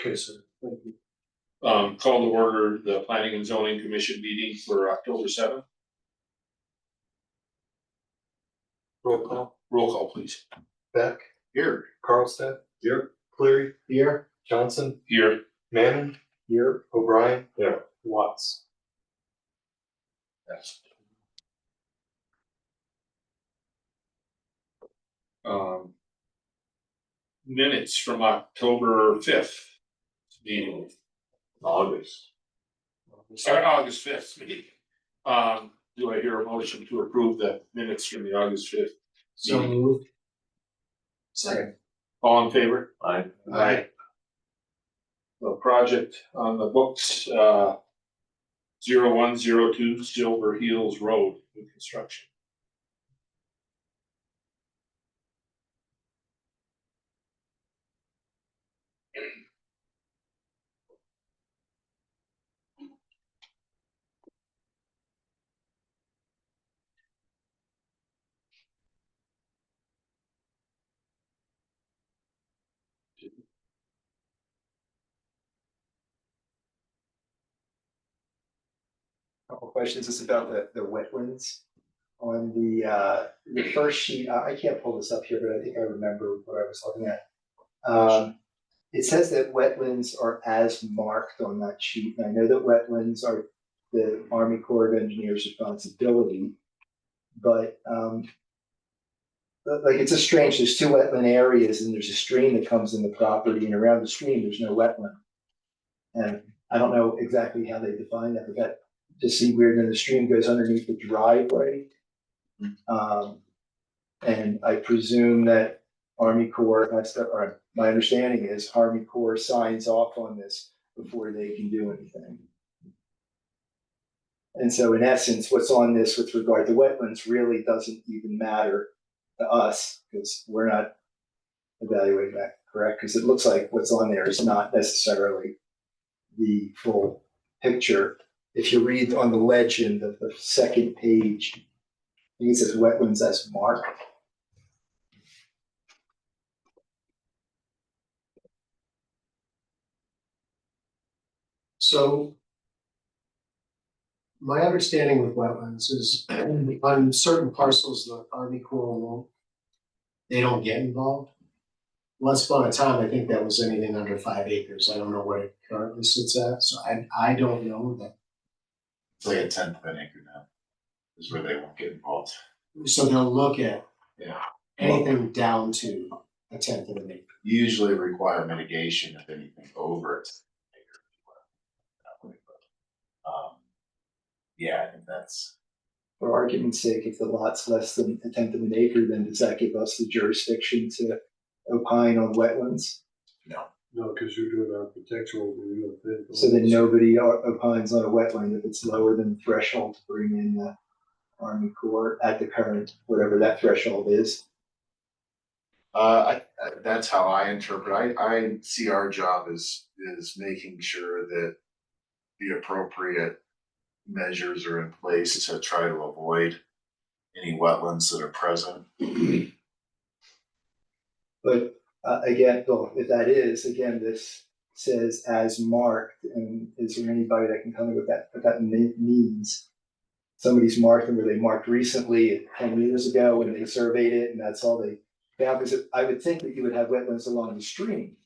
Okay, sir, thank you. Call to order the Planning and Zoning Commission meeting for October 7th. Roll call. Roll call, please. Beck. Here. Carlstead. Here. Cleary. Here. Johnson. Here. Mannon. Here. O'Brien. Here. Watts. Yes. Minutes from October 5th meeting. August 5th meeting. Do I hear a motion to approve the minutes from the August 5th? So meeting? moved. Second. All in favor? Aye. Aye. The project on the books, 0102 Silver Hills Road, new construction. Couple questions, just about the wetlands. On the first sheet, I can't pull this up here, but I think I remember what I was looking at. It says that wetlands are as marked on that sheet, and I know that wetlands are the Army Corps of Engineers' responsibility. But like, it's a strange, there's two wetland areas and there's a stream that comes in the property, and around the stream, there's no wetland. And I don't know exactly how they define that, but that just seemed weird. Then the stream goes underneath the driveway. And I presume that Army Corps has to, or my understanding is Army Corps signs off on this before they can do anything. And so in essence, what's on this with regard to wetlands really doesn't even matter to us, because we're not evaluating that, correct? Because it looks like what's on there is not necessarily the full picture. If you read on the legend of the second page, I think it says wetlands as marked. So my understanding with wetlands is on certain parcels, the Army Corps won't, they don't get involved. Once upon a time, I think that was anything under 5 acres. I don't know where it currently sits at, so I don't know that. It's like a 10th of an acre now, is where they won't get involved. So they'll look at Yeah. anything down to a 10th of an acre. You usually require mitigation if anything over it. Yeah, I think that's. For argument's sake, if the lot's less than a tenth of an acre, then does that give us the jurisdiction to opine on wetlands? No, because you're doing architectural review. So then nobody opines on a wetland if it's lower than the threshold to bring in the Army Corps at the current, whatever that threshold is. That's how I interpret. I see our job is making sure that the appropriate measures are in place to try to avoid any wetlands that are present. But again, well, if that is, again, this says as marked, and is there anybody that can tell me what that means? Somebody's marked, and were they marked recently 10 years ago when they surveyed it, and that's all they found? Because I would think that you would have wetlands along the stream,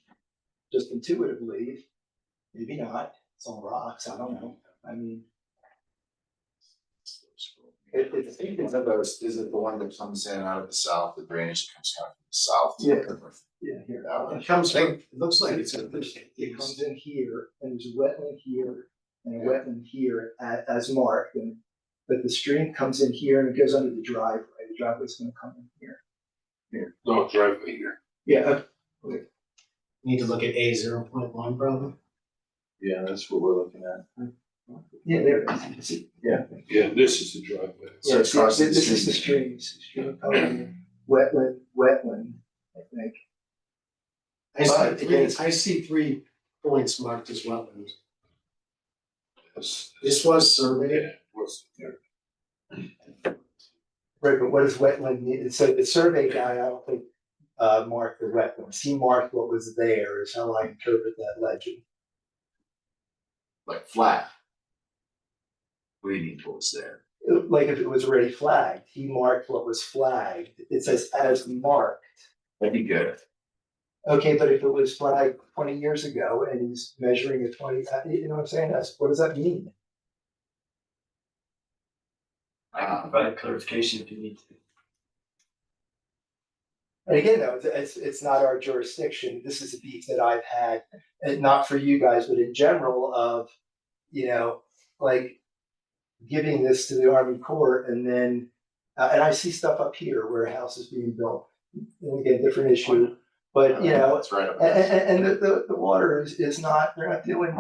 just intuitively. Maybe not. It's all rocks. I don't know. I mean, One of those, is it the one that comes in out of the south, the drainage that comes out from the south? yeah, here. That one. It comes from, it looks like it's a. It comes in here, and there's a wetland here, and a wetland here as marked, but the stream comes in here and it goes under the driveway. The driveway's gonna come in here. No, driveway here. Yeah, Need to look at A0.1 probably. Yeah, that's what we're looking at. yeah, there it is. Yeah. Yeah, this is the driveway. Yeah, it's across the this is the stream, it's the stream coming in, wetland, I think. I see 3 points marked as wetland. This This was surveyed. was Right, but what does wetland mean? So the survey guy, I don't think mark the wetlands. He marked what was there is how I interpret that legend. Like flat. What do you mean what was there? Like if it was already flagged, he marked what was flagged. It says as marked. That'd be good. Okay, but if it was flagged 20 years ago and he's measuring a 20, you know what I'm saying? What does that mean? I can provide clarification if you need to. And again, though, it's not our jurisdiction. This is a beef that I've had, and not for you guys, but in general of, you know, like giving this to the Army Corps and then, and I see stuff up here where a house is being built. And again, different issue, but you know, That's right up there. and the water is not, they're not doing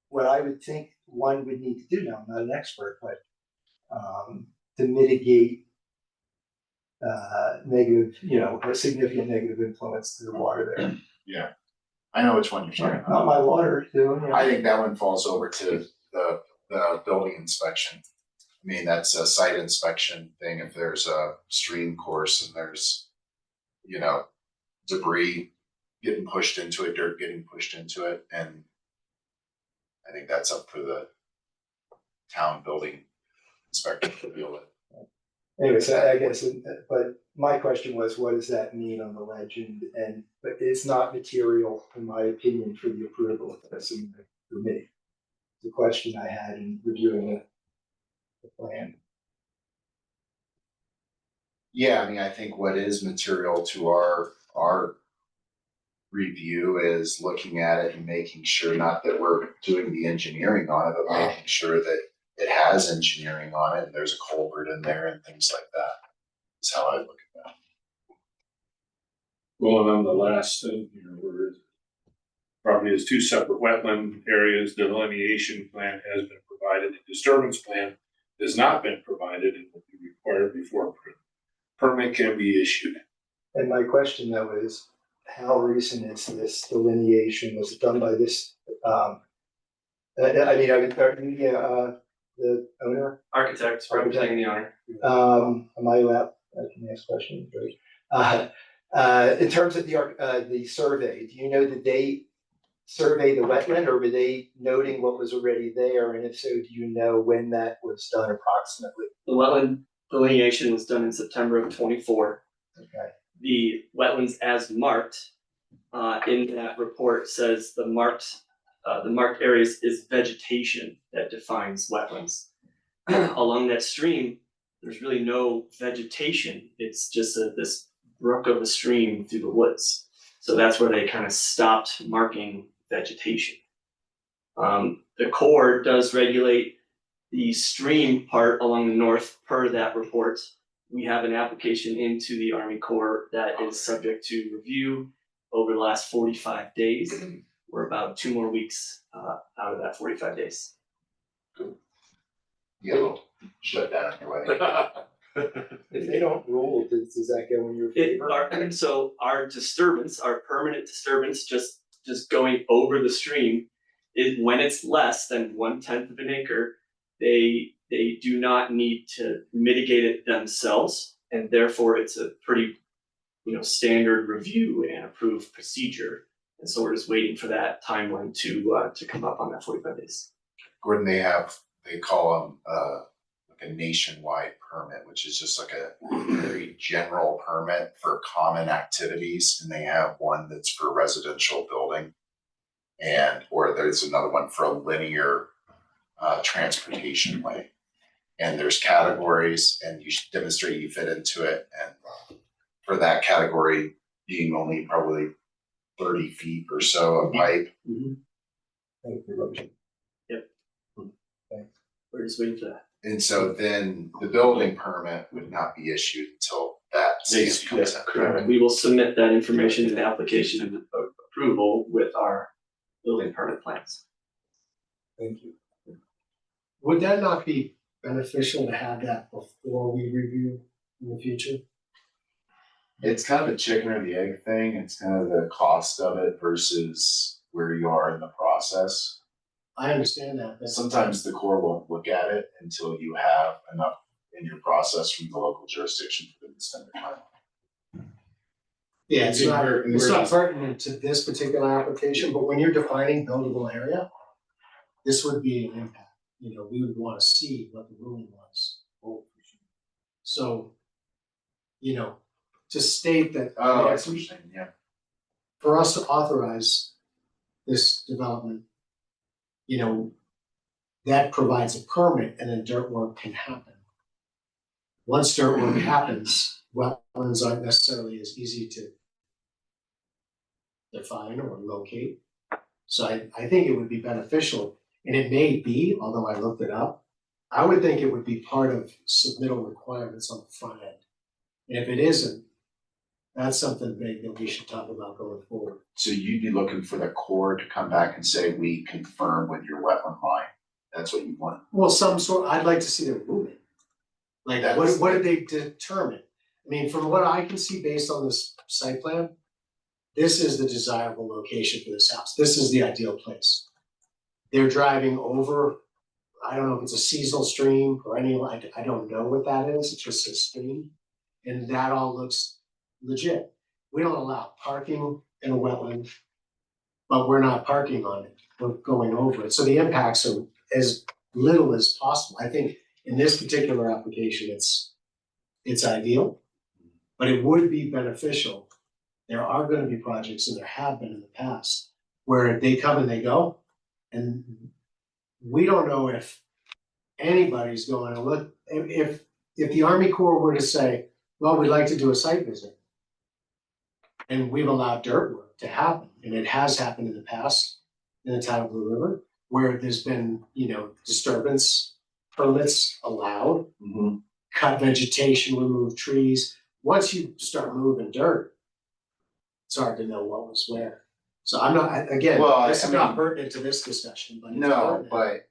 what I would think one would need to do. Now, I'm not an expert, but to mitigate negative, you know, a significant negative influence to the water there. Yeah. I know which one you're talking Not about. my water, too. You know. I think that one falls over to the building inspection. I mean, that's a site inspection thing. If there's a stream course and there's, you know, debris getting pushed into it, dirt getting pushed into it, and I think that's up for the town building inspector to deal with. Anyway, so I guess, but my question was, what does that mean on the legend? But it's not material, in my opinion, for the approval of this, and for me. The question I had in reviewing the plan. Yeah, I mean, I think what is material to our review is looking at it and making sure, not that we're doing the engineering on it, but making sure that it has engineering on it and there's a culvert in there and things like that. Is how I look at that. Well, and on the last thing here, where property has two separate wetland areas, delineation plan has been provided, the disturbance plan has not been provided and will be required before permit can be issued. And my question though is, how recent is this delineation? Was it done by this, I mean, the owner? Architects representing the owner. Am I allowed, I can ask questions, right? In terms of the survey, do you know the date survey the wetland, or were they noting what was already there? And if so, do you know when that was done approximately? The wetland delineation was done in September of '24. Okay, The wetlands as marked in that report says the marked areas is vegetation that defines wetlands. Along that stream, there's really no vegetation. It's just this brook of a stream through the woods. So that's where they kind of stopped marking vegetation. The Corps does regulate the stream part along the north per that report. We have an application into the Army Corps that is subject to review over the last 45 days. We're about 2 more weeks out of that 45 days. You'll shut down anyway. if they don't rule, does that go in your favor? So our disturbance, our permanent disturbance, just going over the stream, is when it's less than 1/10 of an acre, they do not need to mitigate it themselves, and therefore it's a pretty, standard review and approved procedure. And so we're just waiting for that timeline to come up on that 45 days. Gordon, they call them like a nationwide permit, which is just like a very general permit for common activities, and they have one that's for residential building, or there's another one for a linear transportation way. And there's categories, and you should demonstrate you fit into it. And for that category, being only probably 30 feet or so of pipe. Thank you. Yep. Thanks. We're just waiting for that. And so then the building permit would not be issued until that stage comes in. Correct. We will submit that information to the application of approval with our building permit plans. Thank you. Would that not be beneficial to have that before we review in the future? It's kind of a chicken or the egg thing. It's kind of the cost of it versus where you are in the process. I understand that, but Sometimes the Corps won't look at it until you have enough in your process from the local jurisdiction for them to spend the time. Yeah, it's not, And it's we're not just- pertinent to this particular application, but when you're defining buildable area, this would be an impact, you know, we would wanna see what the ruling was. So, you know, to state that. Oh, I see what you're saying, yeah. For us to authorize this development, you know, that provides a permit and then dirt work can happen. Once dirt work happens, wetlands aren't necessarily as easy to define or locate. So I think it would be beneficial, and it may be, although I looked it up, I would think it would be part of submittal requirements on the front end. And if it isn't, that's something big that we should talk about going forward. So you'd be looking for the Corps to come back and say, we confirm with your wetland line. That's what you want. Well, some sort, I'd like to see their movement. Like, That's- what did they determine? I mean, from what I can see based on this site plan, this is the desirable location for this house. This is the ideal place. They're driving over, I don't know if it's a seasonal stream or any, I don't know what that is, it's just a stream. And that all looks legit. We don't allow parking in a wetland, but we're not parking on it, we're going over it. So the impacts are as little as possible. I think in this particular application, it's ideal, but it would be beneficial. There are gonna be projects, and there have been in the past, where they come and they go, and we don't know if anybody's going to look, if the Army Corps were to say, well, we'd like to do a site visit. And we've allowed dirt work to happen, and it has happened in the past in the town of Blue River, where there's been, you know, disturbance permits allowed, cut vegetation, remove trees. Once you start moving dirt, it's hard to know what was where. So I'm not, again, Well, this I is not mean- pertinent to this discussion, but it's No, pertinent. but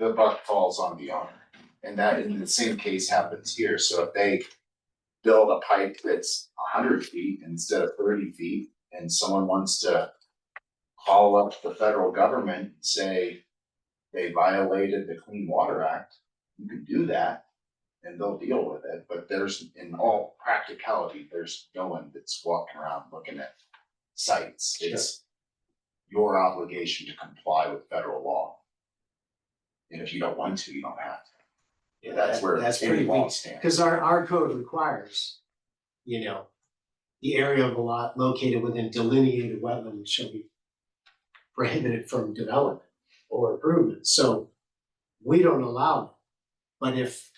the buck falls on the owner. And that in the same case happens here. So if they build a pipe that's 100 feet instead of 30 feet, and someone wants to call up the federal government and say they violated the Clean Water Act, you can do that and they'll deal with it. But there's, in all practicality, there's no one that's walking around looking at sites. It's your obligation to comply with federal law. And if you don't want to, you don't have to. Yeah, That's where that's any pretty law weak. stands. Cause our code requires, you know, the area of a lot located within delineated wetlands shall be prohibited from development or improvement, so we don't allow it. But if,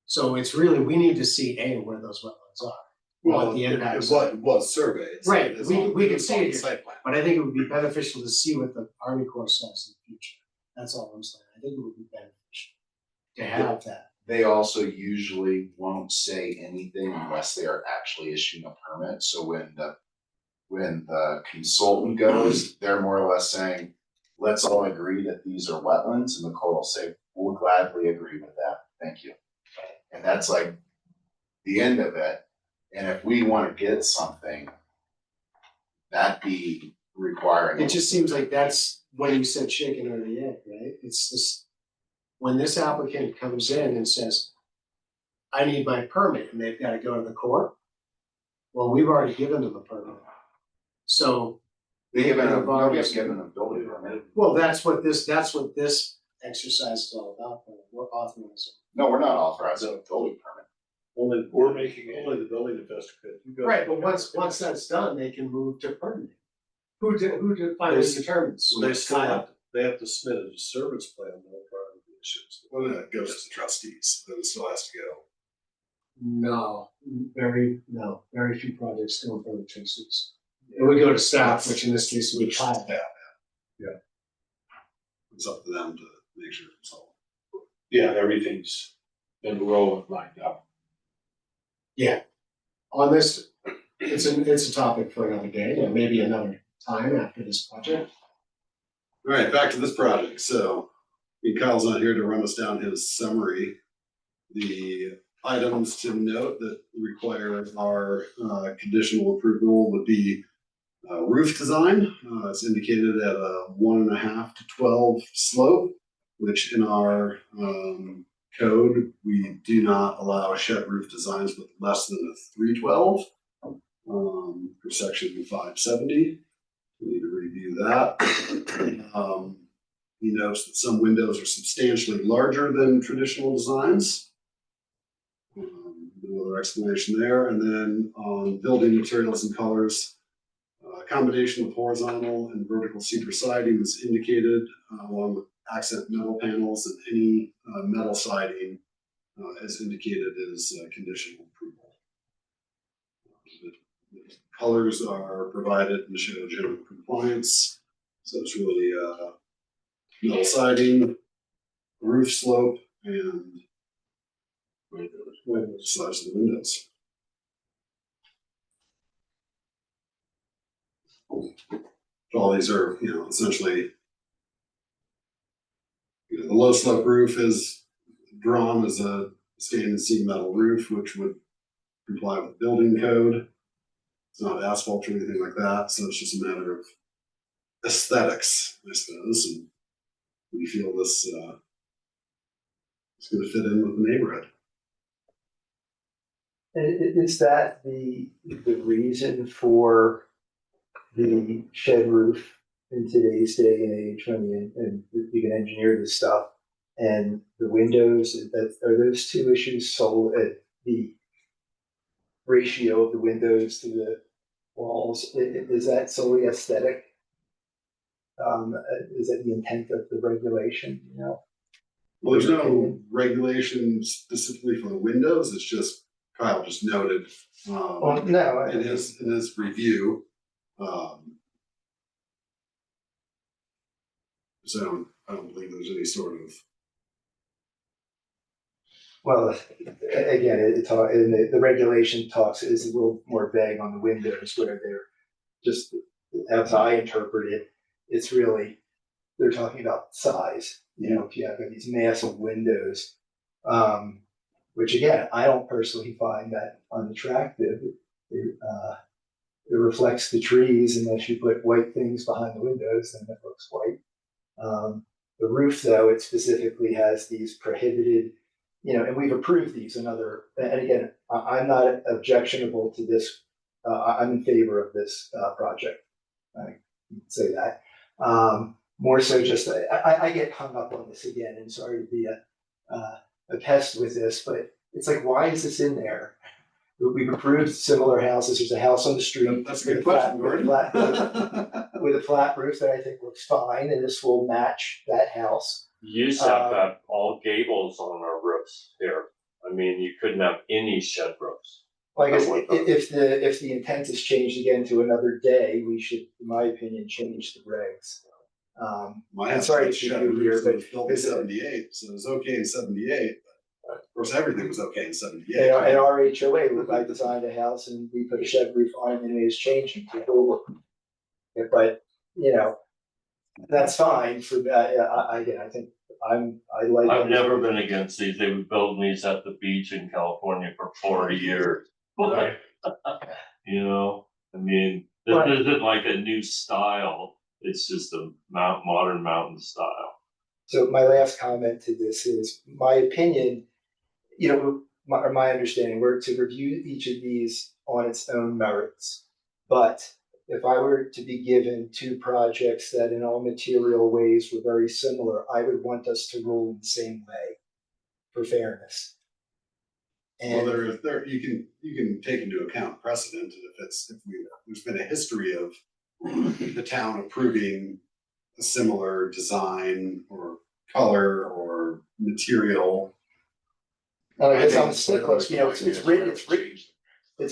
so it's really, we need to see where those wetlands are. Well, the it impacts was surveyed. so Right, it's we on- can it's see on it the here. site plan. But I think it would be beneficial to see what the Army Corps says in the future. That's all I'm saying. I think it would be beneficial to have that. They also usually won't say anything unless they are actually issuing a permit, so when the consultant goes, they're more or less saying, let's all agree that these are wetlands, and the Corps will say, we'll gladly agree with that, thank you. And that's like the end of it, and if we wanna get something, that'd be requiring. It just seems like that's when you said chicken or the egg, right? It's this, when this applicant comes in and says, I need my permit, and they've gotta go to the court. Well, we've already given them a permit. So, Nobody's given a building permit. well, that's what this exercise is all about, we're authorizing. No, we're not authorizing a building permit. Only, we're making, only the building investigator. Right, but once that's done, they can move to permitting. Who finally determines? Well, they have to submit a disturbance plan, though, prior to the issues. Well, then it goes to trustees, then it still has to go. No, very few projects go in front of trustees. It would go to staff, which in this case would be filed. It's up to them to make sure it's all. Yeah, everything's been rolling lined up. On this, it's a topic for another day, and maybe another time after this project. All right, back to this project. So, Kyle's not here to run us down his summary. The items to note that require our conditional approval would be roof design. It's indicated at a 1.5 to 12 slope, which in our code, we do not allow shed roof designs with less than a 312. for section 570. We need to review that. He notes that some windows are substantially larger than traditional designs. No other explanation there. And then on building materials and colors, a combination of horizontal and vertical cedar siding is indicated, along with accent metal panels, and any metal siding as indicated is conditional approval. The colors are provided and show general compliance. So it's really metal siding, roof slope, and size of the windows. All these are, essentially, the low slope roof is drawn as a stainless steel metal roof, which would comply with building code. It's not asphalt or anything like that, so it's just a matter of aesthetics, I suppose. And we feel this is going to fit in with the neighborhood. Is that the reason for the shed roof in today's day and age, when you can engineer this stuff, and the windows, are those two issues so the ratio of the windows to the walls, is that solely aesthetic? Is that the intent of the regulation, Well, there's no regulation specifically for the windows. It's just Kyle just noted Well, no. in his review. So I don't believe there's any sort of. Well, again, the regulation talks is a little more vague on the windows, where they're just, as I interpret it, it's really, they're talking about size. If you have these massive windows, which again, I don't personally find that unattractive. It reflects the trees, unless you put white things behind the windows, then it looks white. The roof, though, it specifically has these prohibited, and we've approved these and again, I'm not objectionable to this. I'm in favor of this project. I can say that. More so just, I get hung up on this again, and sorry to be a pest with this, but it's like, why is this in there? We've approved similar houses. There's a house on the street. That's a good question, Gordon. With a flat roof that I think looks fine, and this will match that house. You used to have all gables on our roofs here. I mean, you couldn't have any shed roofs. Well, I guess if the intent is changed again to another day, we should, in my opinion, change the regs. My I'm house sorry was to keep you here, but but was built in '78, so it was okay in '78. Of course, everything was okay in And '78. our HOA, I designed a house and we put a shed roof on it, and it is changing to go. But, that's fine for that. Again, I think I like. I've never been against these. They were building these at the beach in California for 40 years. Right. I mean, this isn't like a new style. It's just a modern mountain style. So my last comment to this is, my opinion, my understanding, we're to review each of these on its own merits. But if I were to be given two projects that in all material ways were very similar, I would want us to rule in the same way for fairness. Well, you can take into account precedent if there's been a history of the town approving a similar design or color or material. I guess I'm stickler, it's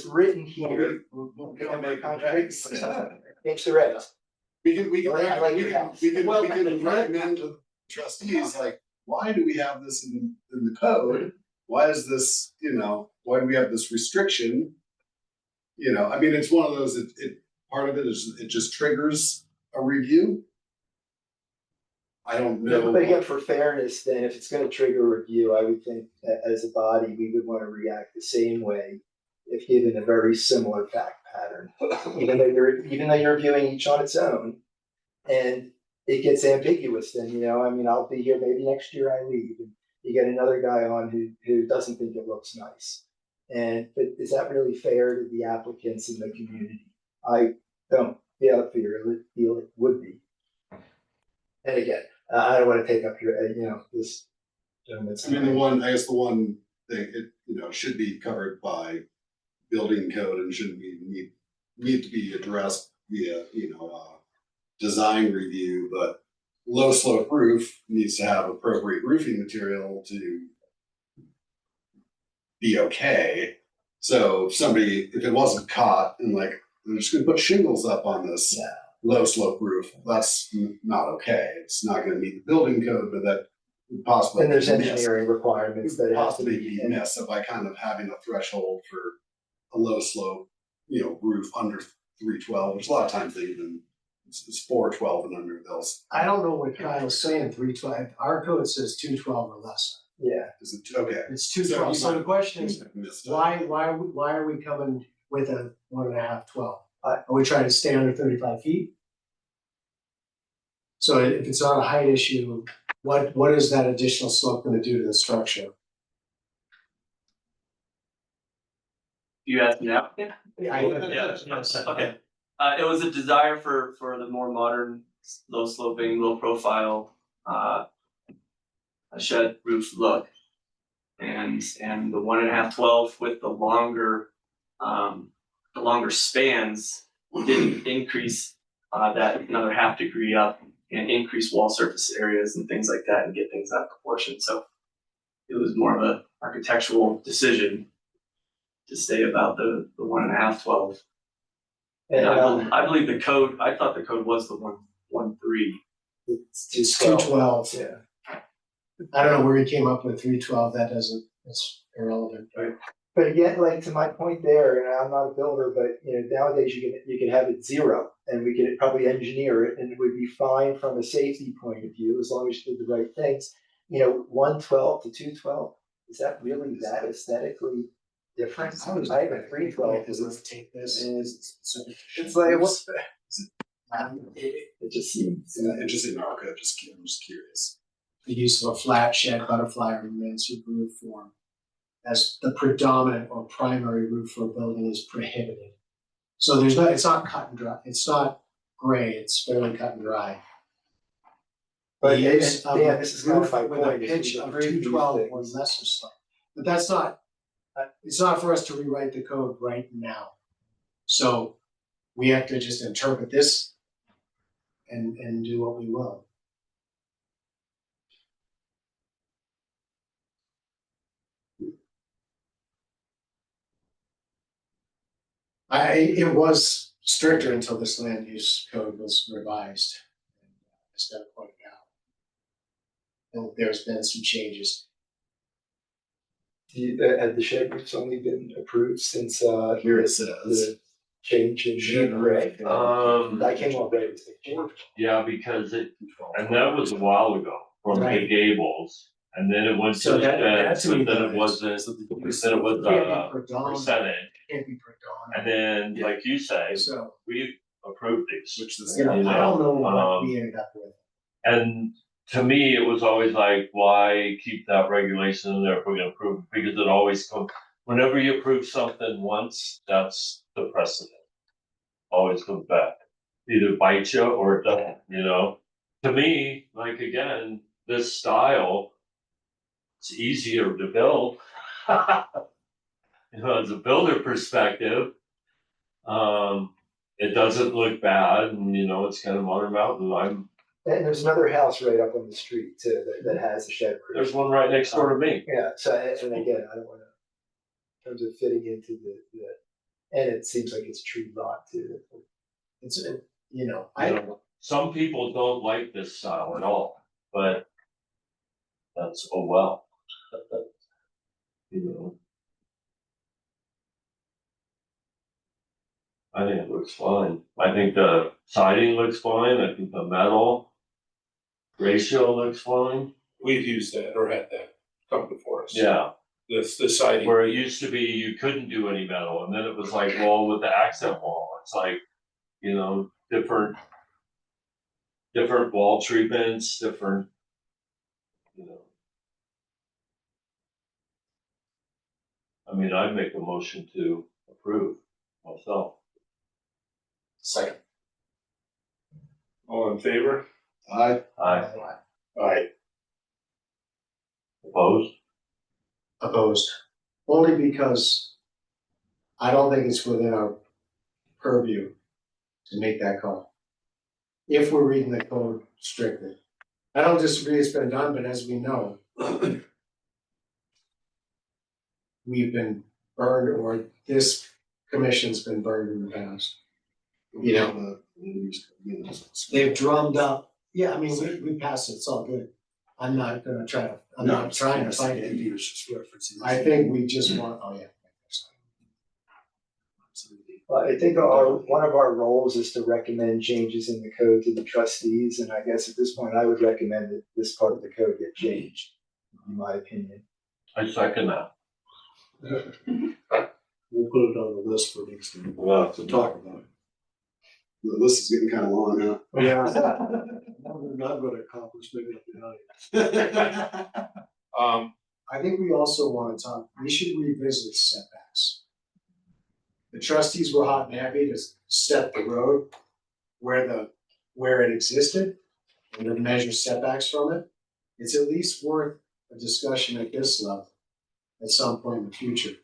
written here. We'll make regs. It's the regs. We can I like your house. recommend to the trustees, like, why do we have this in the code? Why is this, why do we have this restriction? I mean, it's one of those, part of it is, it just triggers a review. I don't know. But again, for fairness, then, if it's gonna trigger a review, I would think that as a body, we would wanna react the same way if given a very similar fact pattern. Even though you're reviewing each on its own, and it gets ambiguous, then, I'll be here, maybe next year I leave, and you get another guy on who doesn't think it looks nice. And, but is that really fair to the applicants in the community? I don't feel it would be. And again, I don't wanna take up your, this gentleman's. I mean, I guess the one thing, it, should be covered by building code and shouldn't be, need to be addressed via, design review, but low slope roof needs to have appropriate roofing material to be okay. So if it wasn't caught and like, they're just gonna put shingles up on this Yeah. low slope roof, that's not okay. It's not gonna meet the building code, but that would possibly. And there's be missed. engineering requirements that have to Possibly be. be missed, so by kind of having a threshold for a low slope, roof under 312, which a lot of times they even, it's 412 and under those. I don't know what Kyle's saying, 312, our code says 212 or less. Yeah, Is it, okay. It's 212, so the question is, Missed it. why are we coming with a 1.5, 12? I- Are we trying to stay under 35 feet? So if it's not a height issue, what is that additional slope gonna do to the structure? You asked me now? Yeah. Yeah, Okay. It was a desire for the more modern, low sloping, low profile, a shed roof look. And the 1.5, 12 with the longer spans didn't increase, that another half degree up and increase wall surface areas and things like that and get things out of proportion, so. It was more of a architectural decision to stay about the 1.5, 12. And I believe the code, I thought the code was the 1.13. it's It's 212. 212. Yeah, I don't know where he came up with 312, it's irrelevant, right? but again, like to my point there, and I'm not a builder, but nowadays you can have it 0 and we could probably engineer it and it would be fine from a safety point of view, as long as you did the right things. 112 to 212, is that really that aesthetically different? I have a 312. Does it take this? It's like, what's, it just seems. Interesting, Marco, I'm just curious. The use of a flat shed, butterfly, or mansard roof form as the predominant or primary roof for a building is prohibited. So it's not cut and dry, it's not gray, it's fairly cut and dry. But The yeah, use of Dan, a this is kind of my roof with a point, is pitch we of approve these 212 or things. lesser slope. But that's not, it's not for us to rewrite the code right now. So we have to just interpret this and do what we will. It was stricter until this land use code was revised, as Doug pointed out. And there's been some changes. Had the shed roof's only been approved since Here it says. the change in gray? That came out right. Yeah, because and that was a while ago, from the Right. Gables, and then it went to So the that fence, to me but then it that wasn't, then it was Can't a be predominant, percentage, can't be predominant. and then, like you say, So, we approved these. Which this. I don't know what we Um, ended up with. And to me, it was always like, why keep that regulation in there if we're gonna approve it? Because it always comes, whenever you approve something once, that's the precedent. Always comes back, either bites you or it doesn't. To me, like again, this style, it's easier to build. As a builder perspective, it doesn't look bad and, it's kind of modern mountain. And there's another house right up on the street too, that has a shed roof. There's one right next door to me. Yeah, so, and again, I don't wanna, in terms of fitting into and it seems like it's tree lot too. It's, Some people don't like this style at all, but that's, oh well. I think it looks fine. I think the siding looks fine. I think the metal ratio looks fine. We've used that or had that come before us. Yeah, The siding. where it used to be you couldn't do any metal, and then it was like, well, with the accent wall, it's like, different wall treatments, different. I mean, I'd make a motion to approve myself. Second. All in favor? I, Aye. Opposed? Opposed, only because I don't think it's within our purview to make that call. If we're reading the code strictly. I don't disagree it's been done, but as we know, we've been burned, or this commission's been burned in the past. You know, they've drummed up, yeah, I mean, we passed it, it's all good. I'm not gonna try to, I'm not trying to fight it. I think we just want, oh yeah. I think one of our roles is to recommend changes in the code to the trustees, and I guess at this point, I would recommend that this part of the code get changed, in my opinion. I second that. We'll put it on the list for next time Well, to talk about it. the list is getting kind of long, huh? Yeah. We're not gonna accomplish maybe at the audience. I think we also wanna talk, we should revisit setbacks. The trustees were hot and happy to set the road where it existed and to measure setbacks from it. It's at least worth a discussion at this level at some point in the future.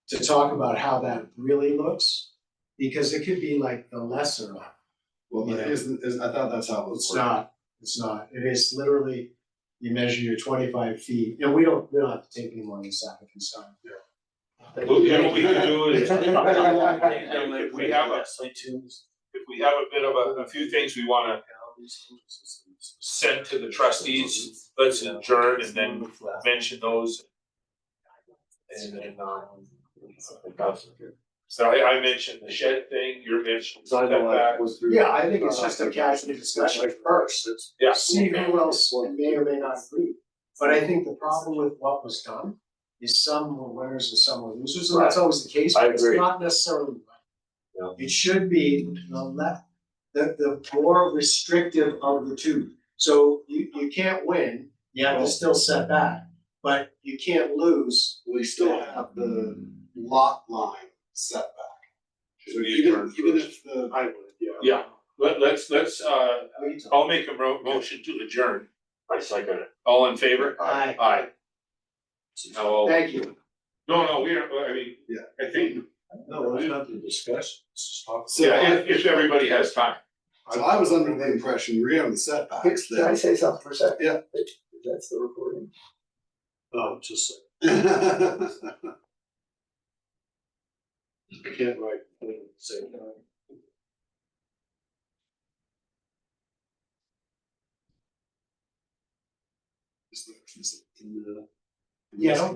To talk about how that really looks, because it could be like the lesser of. Well, Yeah. it isn't, I thought that's how it was. It's not, it is literally, you measure your 25 feet, and we don't have to take any more than this applicant's time. Well, you know what we can do is, if we have a bit of a few things we wanna send to the trustees, let's adjourn and then mention those. And then, so I mentioned the shed thing, you're mentioning setbacks. Yeah, I think it's just a casual discussion first, Yeah. see who else may or may not agree. But I think the problem with what was done is some were winners and some were losers, and that's always the case, I but it's agree. not necessarily right. Yeah. It should be the more restrictive of the two. So you can't win, you have to still set back, but you can't lose. We still have the lot line setback. So you Even, adjourn even first. if the. I would, yeah. Yeah, let's, I'll make a motion to adjourn. I second it. All in favor? Aye. Aye. No, Thank you. no, we are, I mean, Yeah. I think, No, it's not the discussion, it's just talk. So yeah, if everybody has time. So I was under the impression we have the setbacks Can I that. say something for a second? Yeah. That's the recording. Oh, just, I can't write at the same time. Is it in the- Yeah,